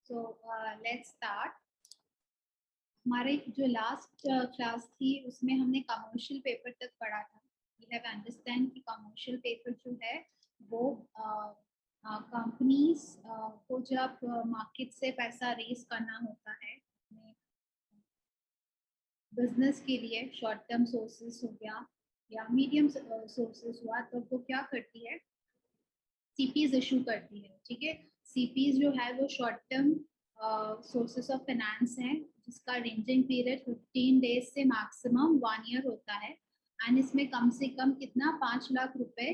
So let's start. हमारे जो last class थी उसमें हमने कमर्शियल पेपर तक पढ़ा था. वी हैव अंडरस्टैंड कि कमर्शियल पेपर जो है वो कंपनीज को जब मार्केट से पैसा रेज करना होता है बिजनेस के लिए, शॉर्ट टर्म सोर्सेस हो गया या मीडियम सोर्सेस हुआ, तो वो क्या करती है, सीपीज इशू करती है. ठीक है, सीपीज जो है वो short term sources of finance है जिसका रेंजिंग पीरियड 15 डेज से मैक्सिमम 1 ईयर होता है. एंड इसमें कम से कम कितना 5 लाख रुपए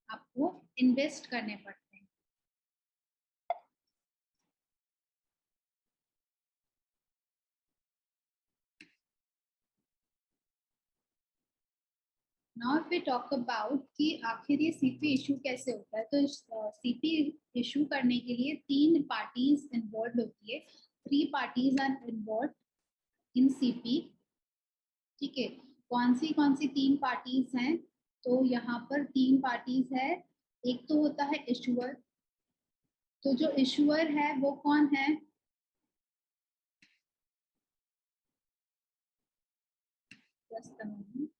आपको इन्वेस्ट करने पड़ते हैं. Now if we talk about कि आखिर ये सीपी इशू कैसे होता है, तो सीपी इशू करने के लिए 3 पार्टीज इन्वॉल्व होती है. 3 parties are involve in CP. ठीक है, कौन सी 3 पार्टीज हैं? तो यहाँ पर 3 पार्टीज है. एक तो होता है इशुअर. तो जो इशुअर है वो कौन है? Just a moment.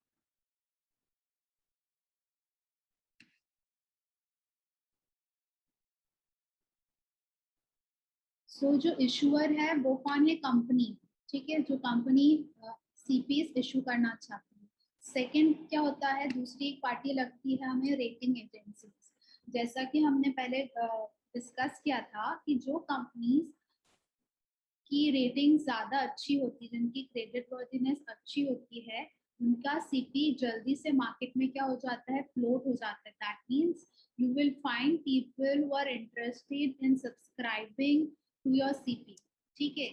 सो जो इशुअर है वो कौन है? कंपनी. ठीक है, जो कंपनी सीपीस इशू करना चाहती है. सेकंड क्या होता है, दूसरी एक पार्टी लगती है हमें, रेटिंग एजेंसीज. जैसा कि हमने पहले डिस्कस किया था कि जो कंपनीज की रेटिंग ज्यादा अच्छी होती है, जिनकी क्रेडिट वर्दीनेस अच्छी होती है, उनका सीपी जल्दी से मार्केट में क्या हो जाता है, फ्लोट हो जाता है. That means you will find people who are interested in subscribing to your CP. ठीक है,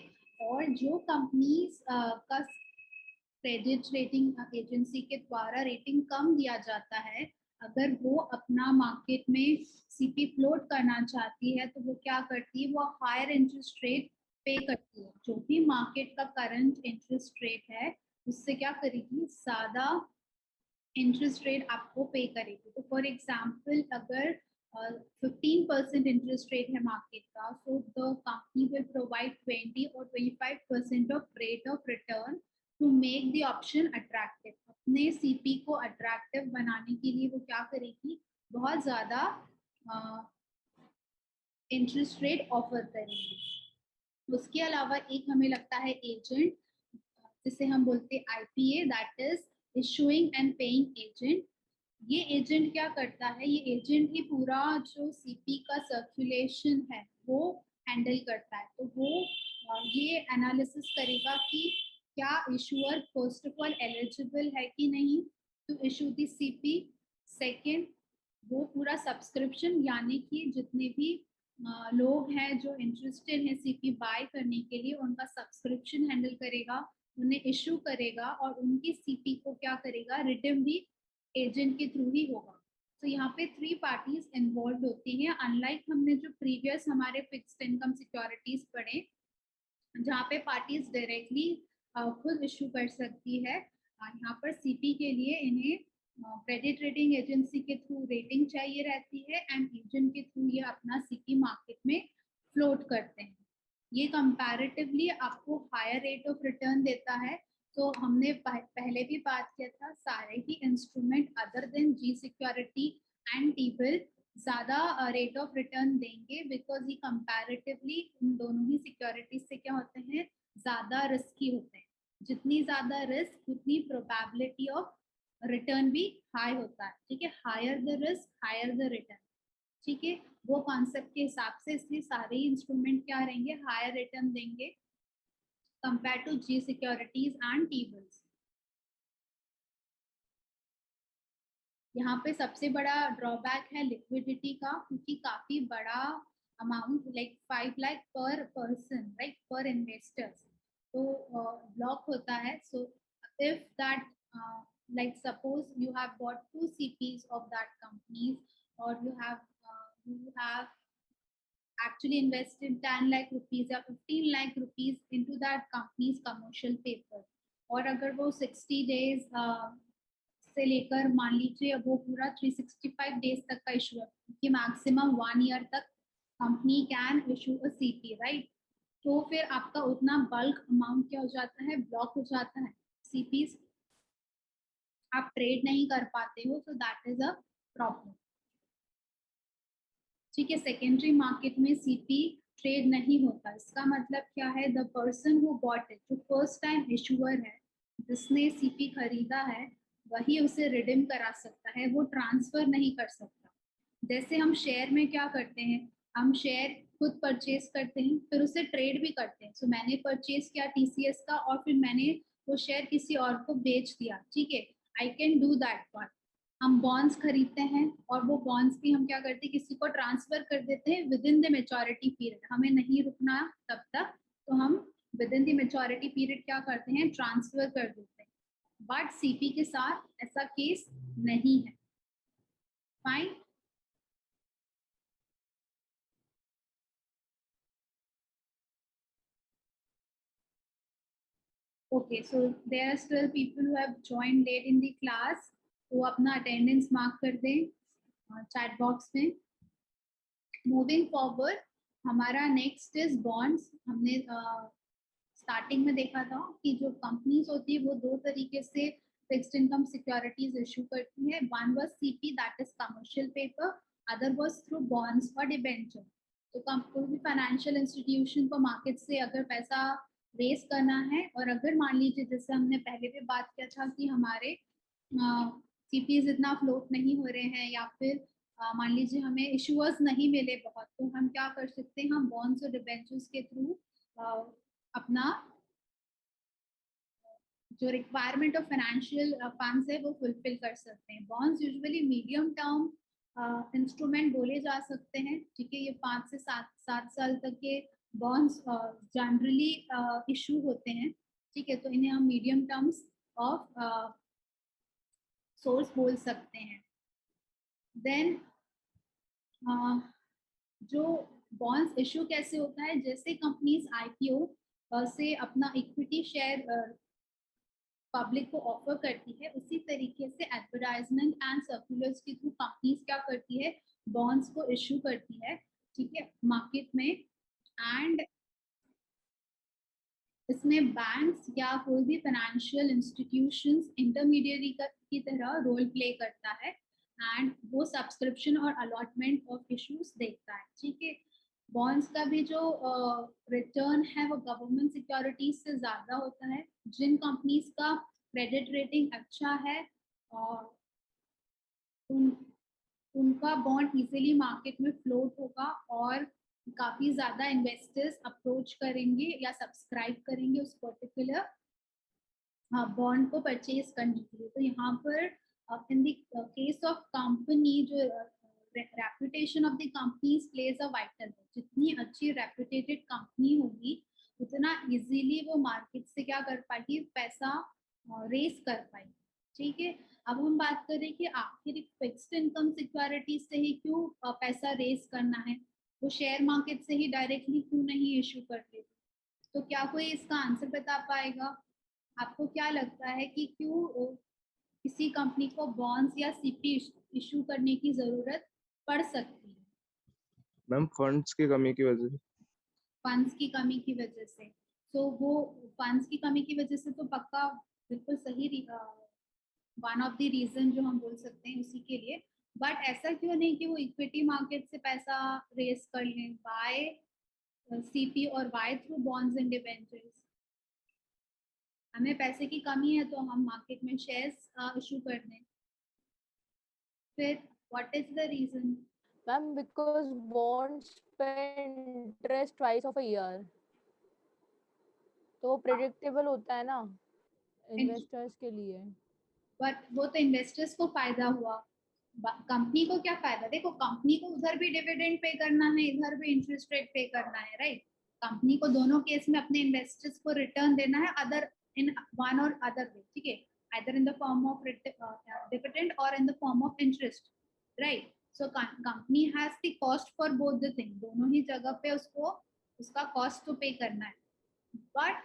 और जो कंपनीज का क्रेडिट रेटिंग एजेंसी के द्वारा रेटिंग कम दिया जाता है, अगर वो अपना मार्केट में सीपी फ्लोट करना चाहती है तो वो क्या करती है, वो हायर इंटरेस्ट रेट पे करती है. जो भी मार्केट का करंट इंटरेस्ट रेट है उससे क्या करेगी, ज्यादा इंटरेस्ट रेट आपको पे करेगी. तो फॉर एग्जाम्पल अगर 15% इंटरेस्ट रेट है मार्केट का, so the company will provide 20 और 25% of rate of return to make the option attractive. अपने सीपी को अट्रैक्टिव बनाने के लिए वो क्या करेगी, बहुत ज्यादा इंटरेस्ट रेट ऑफर करेगी. उसके अलावा एक हमें लगता है एजेंट, जिसे हम बोलते हैं IPA, that is issuing and paying agent. ये एजेंट क्या करता है, ये एजेंट ही पूरा जो सीपी का सर्कुलेशन है वो हैंडल करता है. तो वो ये एनालिसिस करेगा कि क्या issuer first of all eligible है कि नहीं to issue the CP. Second, वो पूरा सब्सक्रिप्शन यानी कि जितने भी लोग हैं जो इंटरेस्टेड हैं सीपी बाय करने के लिए, उनका सब्सक्रिप्शन हैंडल करेगा, उन्हें इशू करेगा और उनकी सीपी को क्या करेगा, रिडीम भी एजेंट के थ्रू ही होगा. तो यहाँ पे 3 पार्टीज इन्वॉल्व होती हैं. अनलाइक हमने जो प्रीवियस हमारे फिक्स्ड इनकम सिक्योरिटीज पढ़े जहाँ पे पार्टीज डायरेक्टली खुद इशू कर सकती है, यहाँ पर सीपी के लिए इन्हें क्रेडिट रेटिंग एजेंसी के थ्रू रेटिंग चाहिए रहती है एंड एजेंट के थ्रू ये अपना सीपी मार्केट में फ्लोट करते हैं. ये कंपैरेटिवली आपको हायर रेट ऑफ रिटर्न देता है. तो हमने पहले भी बात किया था, सारे ही instrument other than G security and T bill ज्यादा रेट ऑफ रिटर्न देंगे, बिकॉज ये कंपैरेटिवली इन दोनों ही सिक्योरिटीज से क्या होते हैं, ज्यादा रिस्की होते हैं. जितनी ज्यादा रिस्क उतनी प्रोबेबिलिटी ऑफ रिटर्न भी हाई होता है. ठीक है, higher the risk higher the return. ठीक है, वो कॉन्सेप्ट के हिसाब से इसलिए सारे इंस्ट्रूमेंट क्या रहेंगे, हायर रिटर्न देंगे compare to G securities and T bills. यहाँ पे सबसे बड़ा ड्रॉबैक है लिक्विडिटी का, क्योंकि काफी बड़ा अमाउंट लाइक 5 लाख पर पर्सन, राइट, पर इन्वेस्टर्स, तो ब्लॉक होता है. So if that like suppose you have bought 2 CPs of that companies, or you have actually invested 10 lakh rupees या 15 lakh rupees into that company's commercial paper, और अगर वो 60 days से लेकर मान लीजिए वो पूरा 365 डेज तक का इशू है, कि मैक्सिमम 1 ईयर तक company can issue a CP, right. तो फिर आपका उतना बल्क अमाउंट क्या हो जाता है, ब्लॉक हो जाता है, सीपीज आप ट्रेड नहीं कर पाते हो, so that is a problem. ठीक है, सेकेंडरी मार्केट में सीपी ट्रेड नहीं होता, इसका मतलब क्या है, the person who bought it, जो फर्स्ट टाइम इशूअर है, जिसने सीपी खरीदा है, वही उसे रिडीम करा सकता है, वो ट्रांसफर नहीं कर सकता। जैसे हम शेयर में क्या करते हैं, हम शेयर खुद परचेज करते हैं, फिर उसे ट्रेड भी करते हैं। सो मैंने परचेज किया टीसीएस का और फिर मैंने वो शेयर किसी और को बेच दिया, ठीक है, I can do that part. हम बॉन्ड्स खरीदते हैं और वो बॉन्ड्स भी हम क्या करते हैं, किसी को ट्रांसफर कर देते हैं with in the maturity period, हमें नहीं रुकना तब तक, तो हम with in the maturity period क्या करते हैं, ट्रांसफर कर देते हैं। बट सीपी के साथ ऐसा केस नहीं है। Fine. Okay, so there are still people who have joined late in the class. वो अपना अटेंडेंस मार्क कर दें चैट बॉक्स में। मूविंग फॉरवर्ड, हमारा नेक्स्ट इज बॉन्ड्स। हमने स्टार्टिंग में देखा था कि जो कंपनीज होती है वो दो तरीके से फिक्स्ड इनकम सिक्योरिटीज इशू करती है। One was CP, that is commercial paper, other was through bonds और डिबेंचर। तो कोई भी फाइनेंशियल इंस्टीट्यूशन को मार्केट से अगर पैसा रेस करना है, और अगर मान लीजिए जैसे हमने पहले भी बात किया था कि हमारे सीपीज इतना फ्लोट नहीं हो रहे हैं, या फिर मान लीजिए हमें इशूअर्स नहीं मिले बहुत, तो हम क्या कर सकते हैं, हम बॉन्ड्स और डिबेंचर्स के थ्रू अपना जो रिक्वायरमेंट ऑफ फाइनेंशियल फंड्स है वो फुलफिल कर सकते हैं। Bonds usually medium term instrument बोले जा सकते हैं, ठीक है, ये 5 से 7 साल तक के बॉन्ड्स जनरली इशू होते हैं, ठीक है, तो इन्हें हम मीडियम टर्म्स ऑफ सोर्स बोल सकते हैं। देन जो बॉन्ड्स इशू कैसे होता है, जैसे कंपनीज आईपीओ से अपना इक्विटी शेयर पब्लिक को ऑफर करती है, उसी तरीके से एडवर्टाइजमेंट एंड सर्कुलर्स के थ्रू कंपनीज क्या करती है, बॉन्ड्स को इशू करती है, ठीक है, मार्केट में। एंड इसमें बैंक्स या कोई भी फाइनेंशियल इंस्टीट्यूशंस इंटरमीडियरी की तरह रोल प्ले करता है, एंड वो सब्सक्रिप्शन और अलॉटमेंट ऑफ इश्यूज देखता है, ठीक है। बॉन्ड्स का भी जो रिटर्न है वो गवर्नमेंट सिक्योरिटीज से ज्यादा होता है। जिन कंपनीज का क्रेडिट रेटिंग अच्छा है और उनका बॉन्ड इजीली मार्केट में फ्लोट होगा, और काफी ज्यादा इन्वेस्टर्स अप्रोच करेंगे या सब्सक्राइब करेंगे उस पर्टिकुलर बॉन्ड को परचेज करने के लिए। तो यहाँ पर in the case of company, जो reputation of the companies plays a vital role. जितनी अच्छी रेपुटेटेड कंपनी होगी, उतना इजीली वो मार्केट से क्या कर पाएगी, पैसा रेस कर पाएगी, ठीक है। अब हम बात करें कि आखिर फिक्स्ड इनकम सिक्योरिटी से ही क्यों पैसा रेस करना है, वो शेयर मार्केट से ही डायरेक्टली क्यों नहीं इशू कर लेते। तो क्या कोई इसका आंसर बता पाएगा? आपको क्या लगता है कि क्यों किसी कंपनी को बॉन्ड्स या सीपी इशू करने की जरूरत पड़ सकती है? मैम फंड्स की कमी की वजह से। फंड्स की कमी की वजह से। तो वो फंड्स की कमी की वजह से तो पक्का बिल्कुल सही वन ऑफ द रीजन जो हम बोल सकते हैं उसी के लिए। बट ऐसा क्यों नहीं कि वो इक्विटी मार्केट से पैसा रेस कर लें, बाय सीपी और by through bonds and debentures. हमें पैसे की कमी है तो हम मार्केट में शेयर्स इशू कर दें। फिर what is the reason? Ma'am because bonds pay interest twice of a year, तो प्रेडिक्टेबल होता है ना इन्वेस्टर्स के लिए। बट वो तो इन्वेस्टर्स को फायदा हुआ, कंपनी को क्या फायदा? देखो, कंपनी को उधर भी डिविडेंड पे करना है, इधर भी इंटरेस्ट रेट पे करना है, राइट। कंपनी को दोनों केस में अपने इन्वेस्टर्स को रिटर्न देना है, अदर इन वन और अदर वे, ठीक है, either in the form of dividend or in the form of interest, right? So company has the cost for both the thing, दोनों ही जगह पे उसको उसका कॉस्ट तो पे करना है। But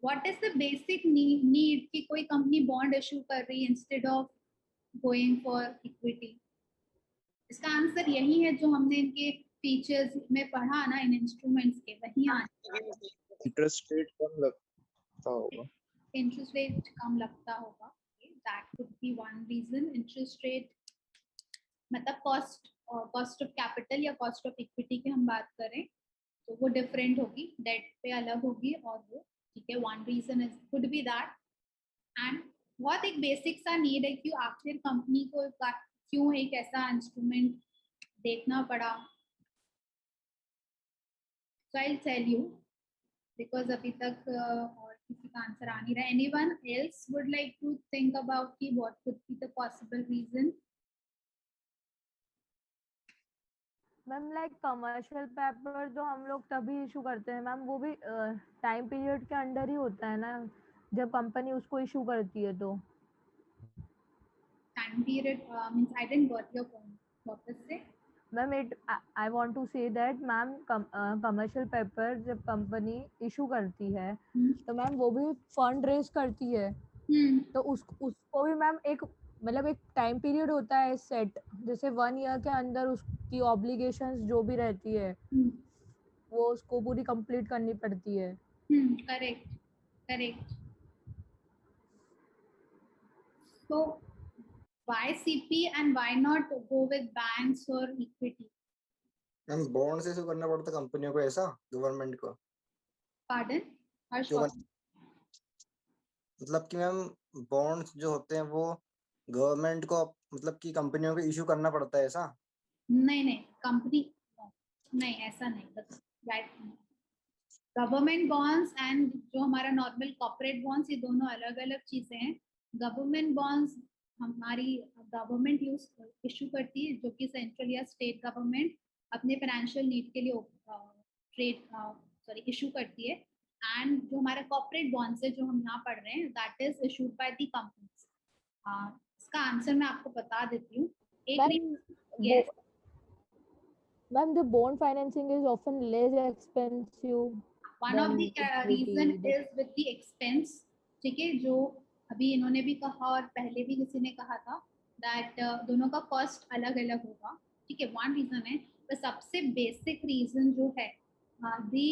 what is the basic need कि कोई कंपनी बॉन्ड इशू कर रही है instead of going for equity? इसका आंसर यही है जो हमने इनके फीचर्स में पढ़ा ना इन इंस्ट्रूमेंट्स के, वही आने इंटरेस्ट रेट कम लगता होगा। इंटरेस्ट रेट कम लगता होगा, that could be one reason. Interest rate मतलब कॉस्ट ऑफ कैपिटल या कॉस्ट ऑफ इक्विटी की हम बात करें तो वो डिफरेंट होगी, डेट पे अलग होगी और वो, ठीक है, one reason is could be that. And बहुत एक बेसिक सा नीड है कि आखिर कंपनी को क्यों एक ऐसा इंस्ट्रूमेंट देखना पड़ा। So I will tell you, because अभी तक और किसी का आंसर आ नहीं रहा। Anyone else would like to think about कि what could be the possible reason? Ma'am like commercial paper जो हम लोग तभी इशू करते हैं मैम, वो भी टाइम पीरियड के अंडर ही होता है ना, जब कंपनी उसको इशू करती है तो। Time period means I didn't got your point, वापस से। Ma'am it I want to say that ma'am commercial paper जब कंपनी इशू करती है तो मैम वो भी फंड रेज करती है, तो उसको भी मैम एक मतलब एक टाइम पीरियड होता है सेट, जैसे 1 ईयर के अंदर उसकी ऑब्लिगेशंस जो भी रहती है वो उसको पूरी कंप्लीट करनी पड़ती है। Correct correct. So why CP and why not go with banks or equity? Ma'am bond से इशू करना पड़ता कंपनियों को, ऐसा गवर्नमेंट को। Pardon? Harsh, जो मतलब कि मैम बॉन्ड्स जो होते हैं वो गवर्नमेंट को मतलब कि कंपनियों को इशू करना पड़ता है, ऐसा? नहीं कंपनी, नहीं ऐसा नहीं, राइट। गवर्नमेंट बॉन्ड्स एंड जो हमारा नॉर्मल कॉर्पोरेट बॉन्ड्स, ये दोनों अलग अलग चीजें हैं। गवर्नमेंट बॉन्ड्स हमारी गवर्नमेंट यूज इशू करती है, जो कि सेंट्रल या स्टेट गवर्नमेंट अपने फाइनेंशियल नीड के लिए ट्रेड इशू करती है। एंड जो हमारा कॉर्पोरेट बॉन्ड्स है जो हम यहाँ पढ़ रहे हैं, that is issued by the companies. इसका आंसर मैं आपको बता देती हूँ। एक ma'am the bond financing is often less expensive. One of the reason is with the expense, ठीक है, जो अभी इन्होंने भी कहा और पहले भी किसी ने कहा था दैट दोनों का कॉस्ट अलग अलग होगा, ठीक है, वन रीजन है। पर सबसे बेसिक रीजन जो है the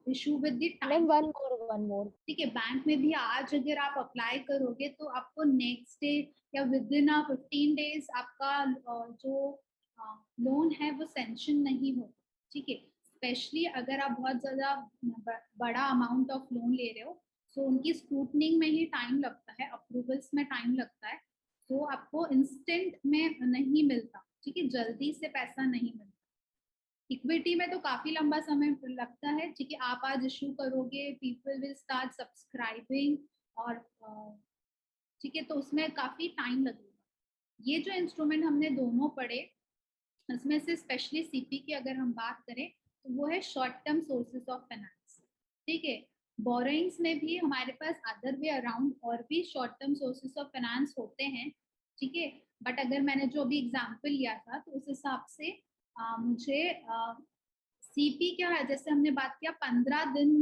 issue with the time. One more, ठीक है, बैंक में भी आज अगर आप अप्लाई करोगे तो आपको नेक्स्ट डे या विद इन 15 डेज आपका जो लोन है वो सेंक्शन नहीं होगा, ठीक है। स्पेशली अगर आप बहुत ज्यादा बड़ा अमाउंट ऑफ लोन ले रहे हो, सो उनकी स्क्रूटनिंग में ही टाइम लगता है, अप्रूवल्स में टाइम लगता है, सो आपको इंस्टेंट में नहीं मिलता, ठीक है, जल्दी से पैसा नहीं मिलता। इक्विटी में तो काफी लंबा समय लगता है, ठीक है, आप आज इशू करोगे, पीपल विल स्टार्ट सब्सक्राइबिंग और ठीक है, तो उसमें काफी टाइम लगेगा। ये जो इंस्ट्रूमेंट हमने दोनों पढ़े, इसमें से स्पेशली सीपी की अगर हम बात करें तो वो है short term sources of finance, ठीक है। बोरोइंग्स में भी हमारे पास अदर वे अराउंड और भी short term sources of finance होते हैं, ठीक है, बट अगर मैंने जो अभी एग्जांपल लिया था तो उस हिसाब से मुझे सीपी क्या है, जैसे हमने बात किया 15 दिन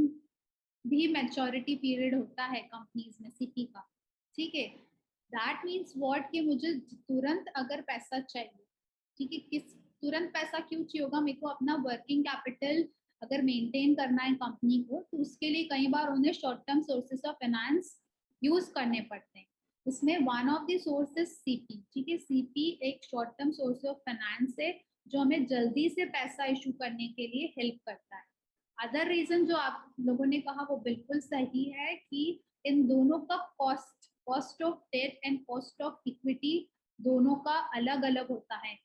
भी मैच्योरिटी पीरियड होता है कंपनीज में सीपी का, ठीक है। दैट मीन्स व्हाट कि मुझे तुरंत अगर पैसा चाहिए, ठीक है, किस तुरंत पैसा क्यों चाहिए होगा, मेरे को अपना वर्किंग कैपिटल अगर मेंटेन करना है कंपनी को, तो उसके लिए कई बार उन्हें short term sources of finance use करने पड़ते हैं। उसमें one of the sources CP, ठीक है, सीपी एक short term source of finance है जो हमें जल्दी से पैसा इशू करने के लिए हेल्प करता है। अदर रीजन जो आप लोगों ने कहा वो बिल्कुल सही है कि इन दोनों का cost of debt and cost of equity दोनों का अलग अलग होता है।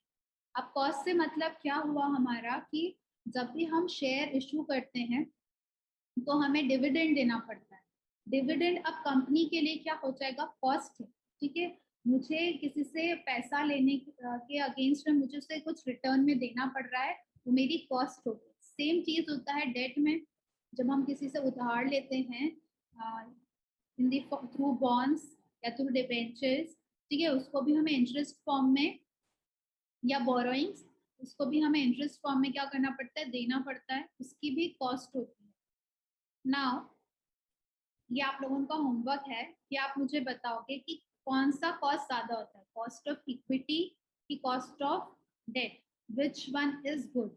अब कॉस्ट से मतलब क्या हुआ हमारा कि जब भी हम शेयर इशू करते हैं तो हमें डिविडेंड देना पड़ता है। डिविडेंड अब कंपनी के लिए क्या हो जाएगा, कॉस्ट है, ठीक है। मुझे किसी से पैसा लेने के अगेंस्ट में मुझे उसे कुछ रिटर्न में देना पड़ रहा है, वो मेरी कॉस्ट होगी। सेम चीज होता है डेट में, जब हम किसी से उधार लेते हैं इन दी थ्रू बॉन्ड्स या थ्रू डिबेंचर्स, ठीक है, उसको भी हमें इंटरेस्ट फॉर्म में या बोरोइंग्स, उसको भी हमें इंटरेस्ट फॉर्म में क्या करना पड़ता है, देना पड़ता है, उसकी भी कॉस्ट होती है। नाउ ये आप लोगों का होमवर्क है कि आप मुझे बताओगे कि कौन सा कॉस्ट ज्यादा होता है, कॉस्ट ऑफ इक्विटी की cost of debt, which one is good.